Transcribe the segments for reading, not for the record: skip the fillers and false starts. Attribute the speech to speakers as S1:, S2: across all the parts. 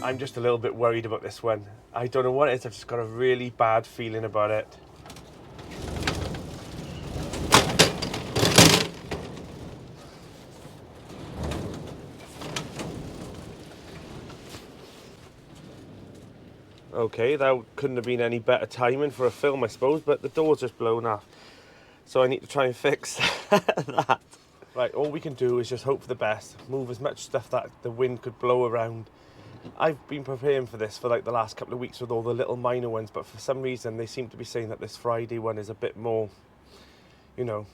S1: I'm just a little bit worried about this one. I don't know what it is, I've just got a really bad feeling about it. Okay, that couldn't have been any better timing for a film, I suppose, but the door's just blown off. So I need to try and fix that. Right, all we can do is just hope for the best. Move as much stuff that the wind could blow around. I've been preparing for this for like the last couple of weeks with all the little minor ones, but for some reason they seem to be saying that this Friday one is a bit more, you know,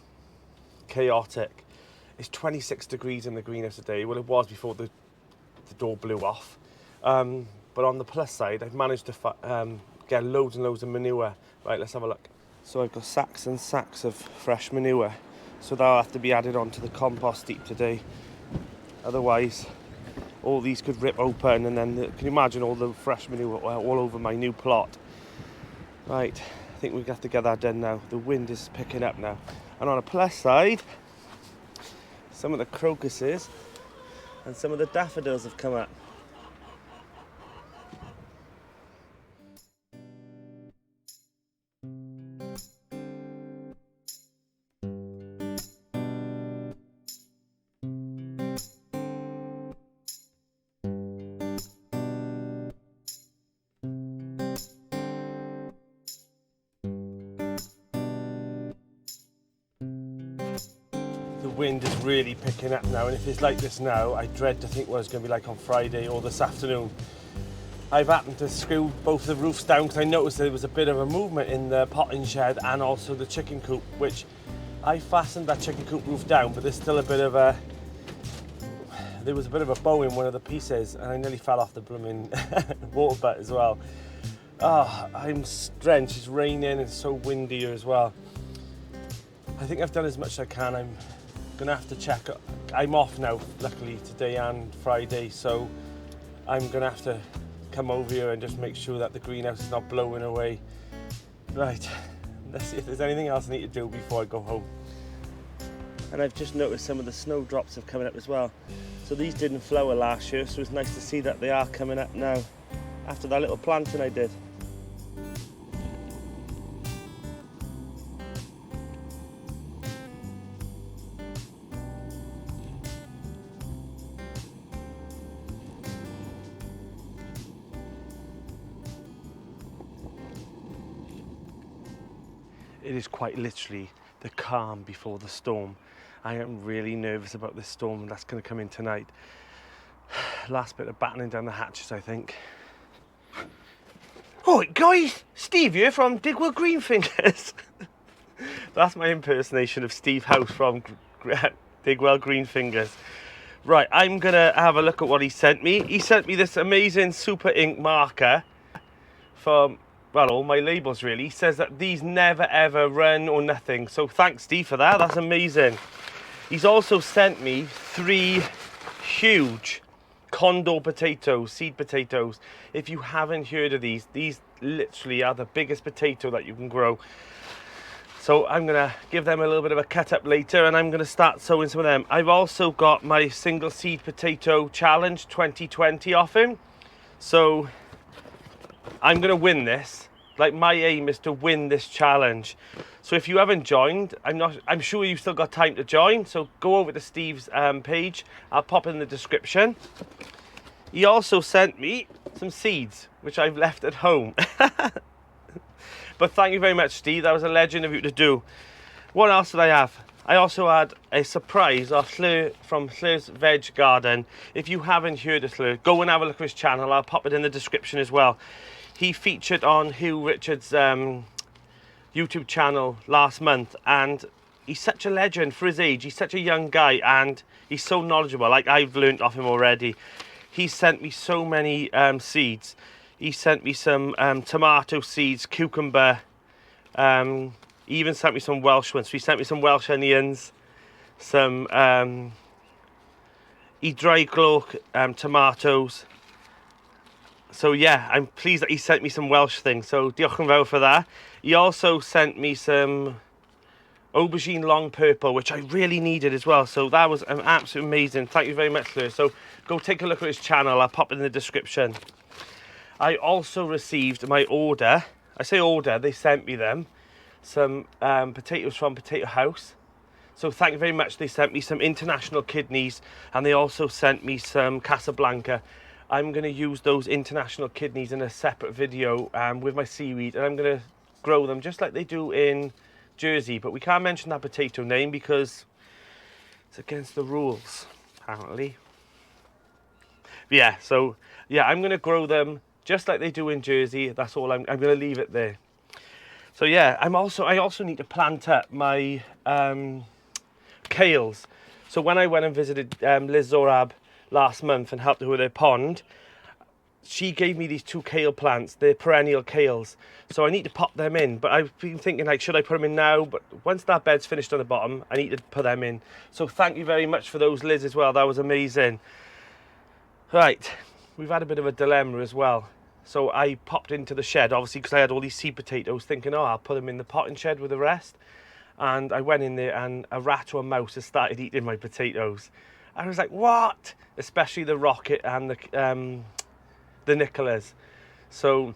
S1: chaotic. It's 26 degrees in the greenhouse today. Well, it was before the door blew off. But on the plus side, I've managed to get loads and loads of manure. Right, let's have a look. So I've got sacks and sacks of fresh manure. So that'll have to be added onto the compost heap today. Otherwise, all these could rip open, and then can you imagine all the fresh manure all over my new plot? Right, I think we have to get that done now. The wind is picking up now. And on a plus side, some of the crocuses and some of the daffodils have come up. The wind is really picking up now, and if it's like this now, I dread to think what it's going to be like on Friday or this afternoon. I've happened to screw both the roofs down because I noticed there was a bit of a movement in the potting shed and also the chicken coop, which I fastened that chicken coop roof down, but there's still a bit of a... There was a bit of a bow in one of the pieces, and I nearly fell off the blooming water butt as well. Oh, I'm drenched, it's raining, it's so windy here as well. I think I've done as much as I can. I'm gonna have to check. I'm off now, luckily, today and Friday, so I'm gonna have to come over here and just make sure that the greenhouse is not blowing away. Right, let's see if there's anything else I need to do before I go home. And I've just noticed some of the snowdrops have coming up as well. So these didn't flower last year, so it's nice to see that they are coming up now after that little planting I did. It is quite literally the calm before the storm. I am really nervous about this storm that's going to come in tonight. Last bit of battening down the hatches, I think. Oh, guys, Steve here from Digwell Greenfingers. That's my impersonation of Steve House from Digwell Greenfingers. Right, I'm going to have a look at what he sent me. He sent me this amazing super ink marker from... well, all my labels really. He says that these never ever run or nothing. So thanks, Steve, for that. That's amazing. He's also sent me 3 huge condor potatoes, seed potatoes. If you haven't heard of these literally are the biggest potato that you can grow. So I'm gonna give them a little bit of a cut up later, and I'm gonna start sowing some of them. I've also got my single seed potato challenge 2020 off him. So I'm gonna win this. Like, my aim is to win this challenge. So if you haven't joined, I'm sure you've still got time to join. So go over to Steve's page. I'll pop it in the description. He also sent me some seeds, which I've left at home. But thank you very much, Steve. That was a legend of you to do. What else did I have? I also had a surprise off Llyr from Llyrs Veg Garden. If you haven't heard of Llyr, go and have a look at his channel. I'll pop it in the description as well. He featured on Hugh Richards' YouTube channel last month, and he's such a legend for his age. He's such a young guy, and he's so knowledgeable. Like, I've learned off him already. He sent me so many seeds. He sent me some tomato seeds, cucumber. He even sent me some Welsh ones. So he sent me some Welsh onions, some he dry glow tomatoes. So yeah, I'm pleased that he sent me some Welsh things. So diolch yn fawr for that. He also sent me some aubergine long purple, which I really needed as well. So that was absolutely amazing. Thank you very much, Llyr. So go take a look at his channel. I'll pop it in the description. I also received my order. I say order, they sent me them. Some potatoes from Potato House. So thank you very much. They sent me some international kidneys, and they also sent me some Casablanca. I'm going to use those international kidneys in a separate video with my seaweed, and I'm going to grow them just like they do in Jersey. But we can't mention that potato name because it's against the rules, apparently. Yeah, so yeah, I'm going to grow them just like they do in Jersey. That's all. I'm going to leave it there. So yeah, I also need to plant up my kales. So when I went and visited Liz Zorab last month and helped her with her pond, she gave me these 2 kale plants. They're perennial kales. So I need to pop them in. But I've been thinking, like, should I put them in now? But once that bed's finished on the bottom, I need to put them in. So thank you very much for those, Liz, as well. That was amazing. Right, we've had a bit of a dilemma as well. So I popped into the shed, obviously, because I had all these seed potatoes, thinking, oh, I'll put them in the potting shed with the rest. And I went in there and a rat or a mouse has started eating my potatoes. I was like, what? Especially the rocket and the Nicholas. So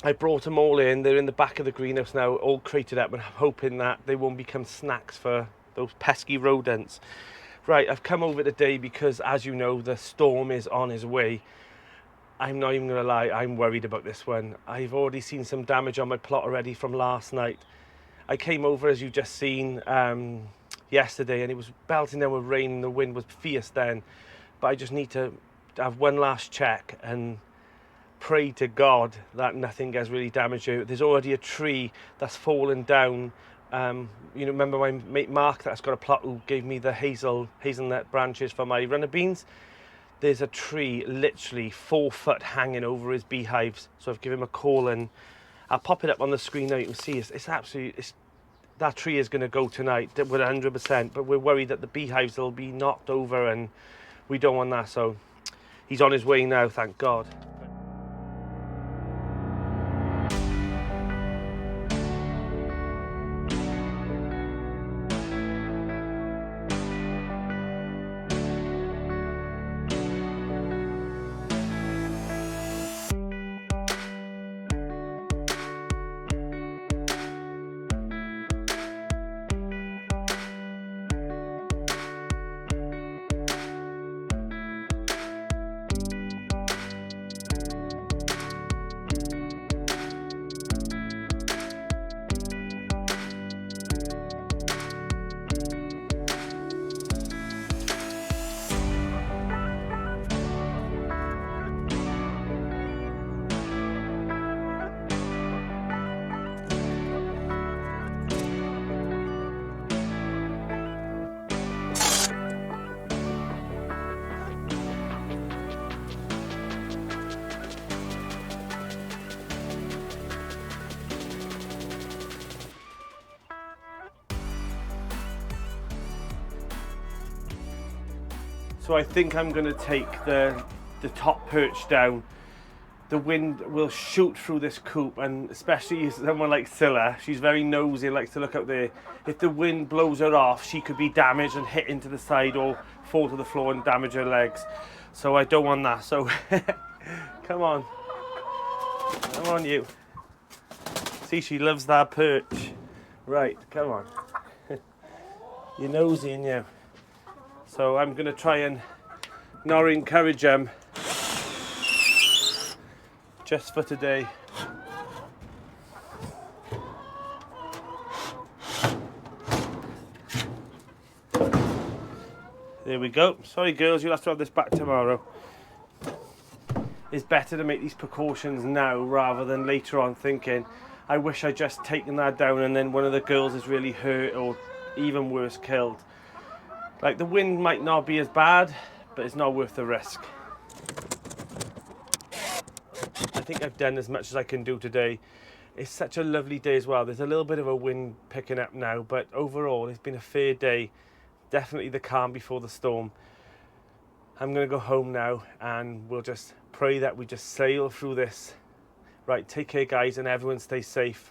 S1: I brought them all in. They're in the back of the greenhouse now, all crated up, and I'm hoping that they won't become snacks for those pesky rodents. Right, I've come over today because, as you know, the storm is on his way. I'm not even going to lie, I'm worried about this one. I've already seen some damage on my plot already from last night. I came over, as you just seen, yesterday, and it was belting down with rain and the wind was fierce then. But I just need to have one last check and pray to God that nothing gets really damaged here. There's already a tree that's fallen down. Remember my mate Mark that's got a plot who gave me the hazelnut branches for my runner beans? There's a tree literally 4 foot hanging over his beehives. So I've given him a call, and I'll pop it up on the screen now. You can see it's absolutely, that tree is going to go tonight with 100%. But we're worried that the beehives will be knocked over, and we don't want that. So he's on his way now, thank God. So I think I'm going to take the top perch down. The wind will shoot through this coop, and especially someone like Scylla, she's very nosy, likes to look out there. If the wind blows her off, she could be damaged and hit into the side or fall to the floor and damage her legs. So I don't want that. So come on. Come on, you. See, she loves that perch. Right, come on. You're nosy, and you. So I'm going to try and not encourage them just for today. There we go. Sorry girls, you'll have to have this back tomorrow. It's better to make these precautions now rather than later on thinking, I wish I'd just taken that down and then one of the girls is really hurt or even worse, killed. Like, the wind might not be as bad, but it's not worth the risk. I think I've done as much as I can do today. It's such a lovely day as well. There's a little bit of a wind picking up now, but overall it's been a fair day. Definitely the calm before the storm. I'm going to go home now and we'll just pray that we just sail through this. Right, take care guys, and everyone stay safe.